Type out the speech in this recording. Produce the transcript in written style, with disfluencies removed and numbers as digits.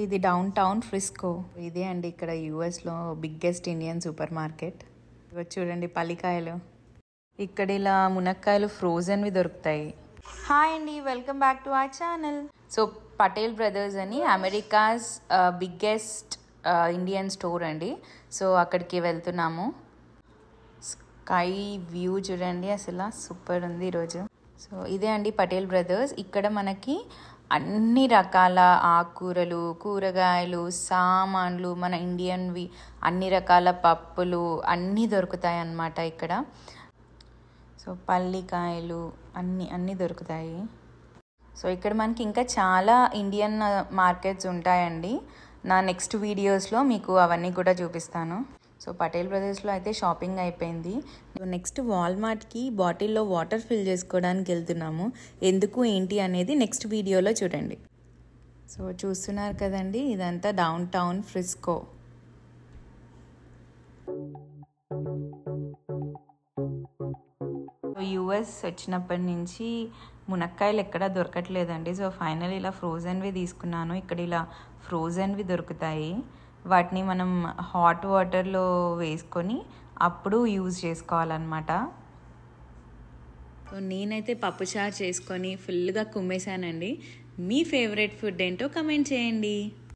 ఇది down town Frisco. ఇదే అండి ఇక్కడ యూఎస్లో బిగ్గెస్ట్ ఇండియన్ సూపర్ మార్కెట్. ఇవి చూడండి పల్లికాయలు. ఇక్కడ ఇలా మునక్కాయలు ఫ్రోజన్వి దొరుకుతాయి. హాయ్ అండి, welcome back to our channel. So Patel brothers అని అమెరికాస్ బిగ్గెస్ట్ ఇండియన్ స్టోర్ అండి. సో అక్కడికి వెళ్తున్నాము. స్కై వ్యూ చూడండి, అసలు సూపర్ ఉంది ఈరోజు. సో ఇదే అండి పటేల్ బ్రదర్స్. ఇక్కడ మనకి అన్ని రకాల ఆకుకూరలు, కూరగాయలు, సామాన్లు, మన ఇండియన్వి అన్ని రకాల పప్పులు అన్నీ దొరుకుతాయి అన్నమాట ఇక్కడ. సో పల్లికాయలు అన్నీ దొరుకుతాయి. సో ఇక్కడ మనకి ఇంకా చాలా ఇండియన్ మార్కెట్స్ ఉంటాయండి. నా నెక్స్ట్ వీడియోస్లో మీకు అవన్నీ కూడా చూపిస్తాను. సో పటేల్ బ్రదర్స్లో అయితే షాపింగ్ అయిపోయింది. నెక్స్ట్ వాల్మార్ట్కి బాటిల్లో వాటర్ ఫిల్ చేసుకోవడానికి వెళ్తున్నాము. ఎందుకు ఏంటి అనేది నెక్స్ట్ వీడియోలో చూడండి. సో చూస్తున్నారు కదండి, ఇదంతా డౌన్ టౌన్ ఫ్రిస్కో. యూఎస్ వచ్చినప్పటి నుంచి మునక్కాయలు ఎక్కడా దొరకట్లేదండి. సో ఫైనల్ ఇలా ఫ్రోజన్వి తీసుకున్నాను. ఇక్కడ ఇలా ఫ్రోజన్వి దొరుకుతాయి. వాటిని మనం హాట్ వాటర్లో వేసుకొని అప్పుడు యూజ్ చేసుకోవాలన్నమాట. సో నేనైతే పప్పుచారు చేసుకొని ఫుల్గా కుమ్మేశానండి. మీ ఫేవరెట్ ఫుడ్ ఏంటో కమెంట్ చేయండి.